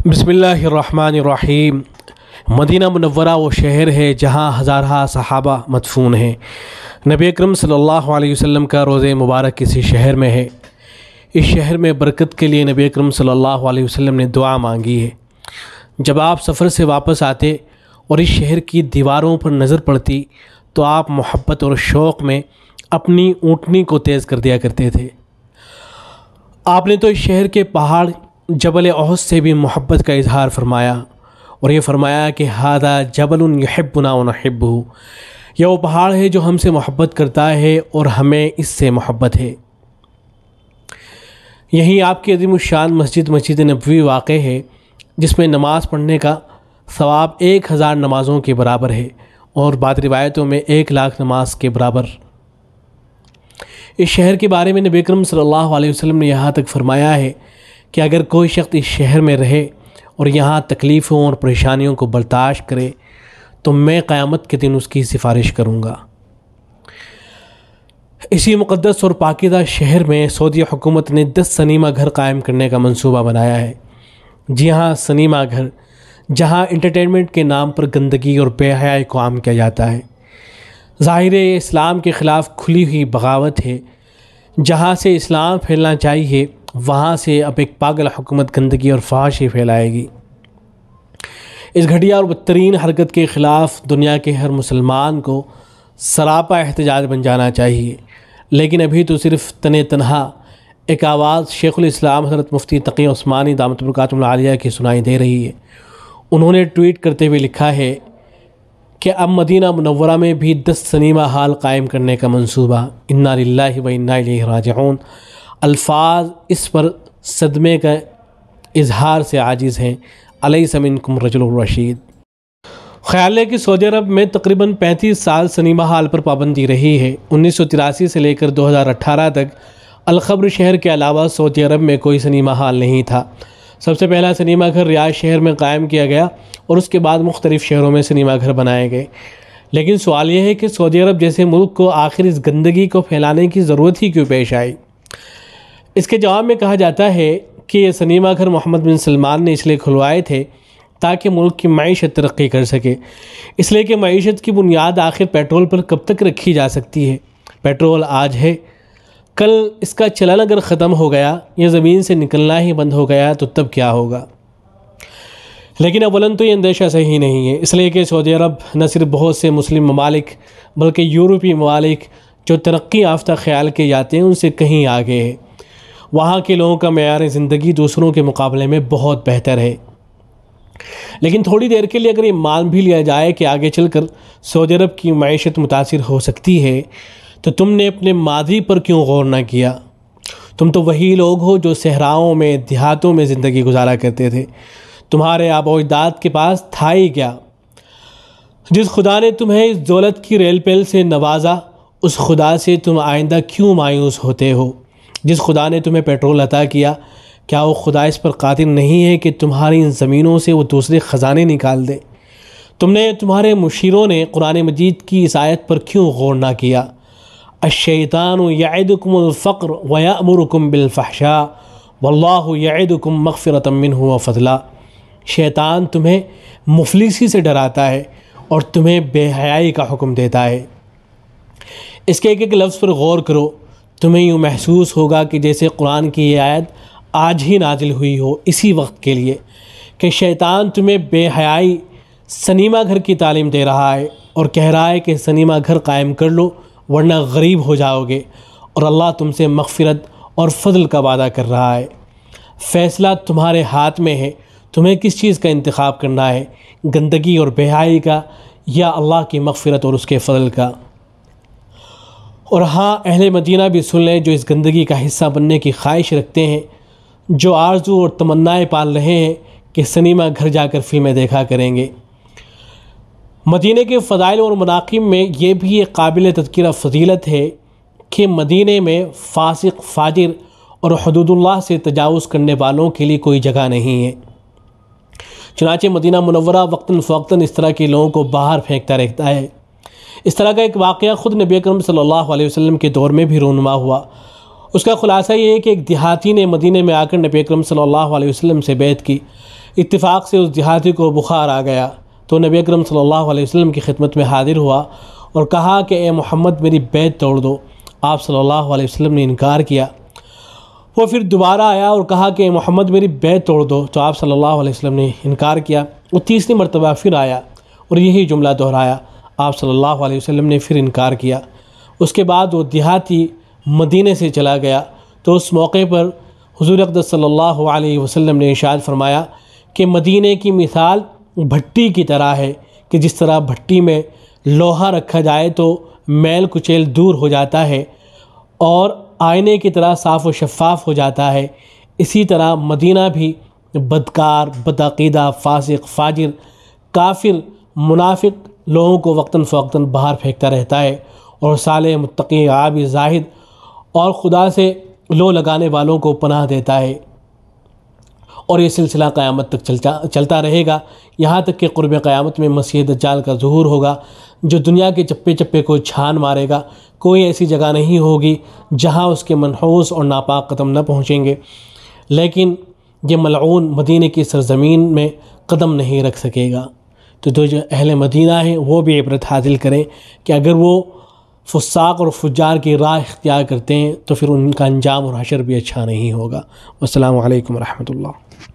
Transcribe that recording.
بسم اللہ الرحمن الرحیم۔ مدینہ منورہ وہ شہر ہے جہاں ہزارہ صحابہ مدفون ہیں۔ نبی اکرم صلی اللہ علیہ وسلم کا روضہ مبارک کسی شہر میں ہے۔ اس شہر میں برکت کے لیے نبی اکرم صلی اللہ علیہ وسلم نے دعا مانگی ہے۔ جب آپ سفر سے واپس آتے اور اس شہر کی دیواروں پر نظر پڑتی تو آپ محبت اور شوق میں اپنی اونٹنی کو تیز کر دیا کرتے تھے۔ آپ نے تو اس شہر کے پہاڑ جبل احد سے بھی محبت کا اظہار فرمایا اور یہ فرمایا کہ ھذا جبل یحبنا ونحبہ، یہ وہ پہاڑ ہے جو ہم سے محبت کرتا ہے اور ہمیں اس سے محبت ہے۔ یہیں آپ کی عظیم الشان مسجد نبوی واقع ہے، جس میں نماز پڑھنے کا ثواب 1000 نمازوں کے برابر ہے اور بعض روایتوں میں 1,00,000 نماز کے برابر۔ اس شہر کے بارے میں نبی اکرم صلی اللہ علیہ وسلم نے یہاں تک فرمایا ہے کہ اگر کوئی شخص اس شہر میں رہے اور یہاں تکلیفوں اور پریشانیوں کو برداشت کرے تو میں قیامت کے دن اس کی سفارش کروں گا۔ اسی مقدس اور پاکیزہ شہر میں سعودی حکومت نے 10 سنیما گھر قائم کرنے کا منصوبہ بنایا ہے۔ جی ہاں، سنیما گھر، جہاں انٹرٹینمنٹ کے نام پر گندگی اور بے حیائی کو عام کیا جاتا ہے۔ ظاہر ہے یہ اسلام کے خلاف کھلی ہوئی بغاوت ہے۔ جہاں سے اسلام پھیلنا چاہیے وہاں سے اب ایک پاگل حکومت گندگی اور فحاشی پھیلائے گی۔ اس گھٹیا اور بدترین حرکت کے خلاف دنیا کے ہر مسلمان کو سراپا احتجاج بن جانا چاہیے، لیکن ابھی تو صرف تنہا ایک آواز شیخ الاسلام حضرت مفتی تقی عثمانی دامت برکاتہ العالیہ کی سنائی دے رہی ہے۔ انہوں نے ٹویٹ کرتے ہوئے لکھا ہے کہ اب مدینہ منورہ میں بھی 10 سنیما ہال قائم کرنے کا منصوبہ۔ انا للہ و انا الیہ راجعون۔ الفاظ اس پر صدمے کا اظہار سے عاجز ہیں۔ الیس منکم رجل رشید۔ خیال ہے کہ سعودی عرب میں تقریباً 35 سال سنیما ہال پر پابندی رہی ہے۔ 1983 سے لے کر 2018 تک الخبر شہر کے علاوہ سعودی عرب میں کوئی سنیما ہال نہیں تھا۔ سب سے پہلا سنیما گھر ریاض شہر میں قائم کیا گیا اور اس کے بعد مختلف شہروں میں سنیما گھر بنائے گئے۔ لیکن سوال یہ ہے کہ سعودی عرب جیسے ملک کو آخر اس گندگی کو پھیلانے کی ضرورت ہی کیوں پیش آئی؟ اس کے جواب میں کہا جاتا ہے کہ یہ سنیما گھر محمد بن سلمان نے اس لیے کھلوائے تھے تاکہ ملک کی معیشت ترقی کر سکے، اس لیے کہ معیشت کی بنیاد آخر پیٹرول پر کب تک رکھی جا سکتی ہے؟ پیٹرول آج ہے، کل اس کا چلن اگر ختم ہو گیا یا زمین سے نکلنا ہی بند ہو گیا تو تب کیا ہوگا؟ لیکن اولاً تو یہ اندیشہ صحیح نہیں ہے، اس لیے کہ سعودی عرب نہ صرف بہت سے مسلم ممالک بلکہ یورپی ممالک جو ترقی یافتہ خیال کے جاتے ہیں ان سے کہیں آگے ہے۔ وہاں کے لوگوں کا معیار زندگی دوسروں کے مقابلے میں بہت بہتر ہے۔ لیکن تھوڑی دیر کے لیے اگر یہ مان بھی لیا جائے کہ آگے چل کر سعودی عرب کی معیشت متاثر ہو سکتی ہے تو تم نے اپنے ماضی پر کیوں غور نہ کیا؟ تم تو وہی لوگ ہو جو صحراؤں میں دیہاتوں میں زندگی گزارا کرتے تھے۔ تمہارے آباء و اجداد کے پاس تھا ہی کیا؟ جس خدا نے تمہیں اس دولت کی ریل پیل سے نوازا اس خدا سے تم آئندہ کیوں مایوس ہوتے ہو؟ جس خدا نے تمہیں پیٹرول عطا کیا کیا وہ خدا اس پر قادر نہیں ہے کہ تمہاری ان زمینوں سے وہ دوسرے خزانے نکال دے؟ تمہارے مشیروں نے قرآن مجید کی اس آیت پر کیوں غور نہ کیا؟ الشیطان یعدکم الفقر ویأمرکم بالفحشاء واللہ یعدکم مغفرۃ منہ وفضلا۔ شیطان تمہیں مفلسی سے ڈراتا ہے اور تمہیں بے حیائی کا حکم دیتا ہے۔ اس کے ایک ایک لفظ پر غور کرو، تمہیں یوں محسوس ہوگا کہ جیسے قرآن کی یہ آیت آج ہی نازل ہوئی ہو اسی وقت کے لیے، کہ شیطان تمہیں بے حیائی سنیما گھر کی تعلیم دے رہا ہے اور کہہ رہا ہے کہ سنیما گھر قائم کر لو ورنہ غریب ہو جاؤ گے، اور اللہ تم سے مغفرت اور فضل کا وعدہ کر رہا ہے۔ فیصلہ تمہارے ہاتھ میں ہے، تمہیں کس چیز کا انتخاب کرنا ہے، گندگی اور بے حیائی کا یا اللہ کی مغفرت اور اس کے فضل کا؟ اور ہاں، اہل مدینہ بھی سن لیں جو اس گندگی کا حصہ بننے کی خواہش رکھتے ہیں، جو آرزو اور تمنائیں پال رہے ہیں کہ سنیما گھر جا کر فلمیں دیکھا کریں گے۔ مدینہ کے فضائل اور مناقب میں یہ بھی ایک قابل تذکرہ فضیلت ہے کہ مدینہ میں فاسق، فاجر اور حدود اللہ سے تجاوز کرنے والوں کے لیے کوئی جگہ نہیں ہے۔ چنانچہ مدینہ منورہ وقتاً فوقتاً اس طرح کے لوگوں کو باہر پھینکتا رہتا ہے۔ اس طرح کا ایک واقعہ خود نبی اکرم صلی اللہ علیہ وسلم کے دور میں بھی رونما ہوا۔ اس کا خلاصہ یہ ہے کہ ایک دیہاتی نے مدینہ میں آ کر نبی اکرم صلی اللہ علیہ وسلم سے بیعت کی اتفاق سے اس دیہاتی کو بخار آ گیا تو نبی اکرم صلی اللہ علیہ وسلم کی خدمت میں حاضر ہوا اور کہا کہ اے محمد میری بیعت توڑ دو۔ آپ صلی اللہ علیہ وسلم نے انکار کیا۔ وہ پھر دوبارہ آیا اور کہا کہ اے محمد میری بیعت توڑ دو، تو آپ صلی اللہ علیہ وسلم نے انکار کیا۔ وہ تیسری مرتبہ پھر آیا اور یہی جملہ دہرایا۔ آپ صلی اللہ علیہ وسلم نے پھر انکار کیا۔ اس کے بعد وہ دیہاتی مدینے سے چلا گیا تو اس موقع پر حضور اقدس صلی اللہ علیہ وسلم نے ارشاد فرمایا کہ مدینے کی مثال بھٹی کی طرح ہے کہ جس طرح بھٹی میں لوہا رکھا جائے تو میل کچیل دور ہو جاتا ہے اور آئینے کی طرح صاف و شفاف ہو جاتا ہے، اسی طرح مدینہ بھی بدکار، بدعقیدہ، فاسق، فاجر، کافر، منافق لوگوں کو وقتاً فوقتاً باہر پھینکتا رہتا ہے، اور صالح، متقی، عابد، زاہد اور خدا سے لو لگانے والوں کو پناہ دیتا ہے۔ اور یہ سلسلہ قیامت تک چلتا رہے گا، یہاں تک کہ قرب قیامت میں مسیح دجال کا ظہور ہوگا جو دنیا کے چپے چپے کو چھان مارے گا۔ کوئی ایسی جگہ نہیں ہوگی جہاں اس کے منحوس اور ناپاک قدم نہ پہنچیں گے، لیکن یہ ملعون مدینے کی سرزمین میں قدم نہیں رکھ سکے گا۔ تو جو اہل مدینہ ہیں وہ بھی عبرت حاصل کریں کہ اگر وہ فساق اور فجار کی راہ اختیار کرتے ہیں تو پھر ان کا انجام اور حشر بھی اچھا نہیں ہوگا۔ والسلام علیکم ورحمۃ اللہ۔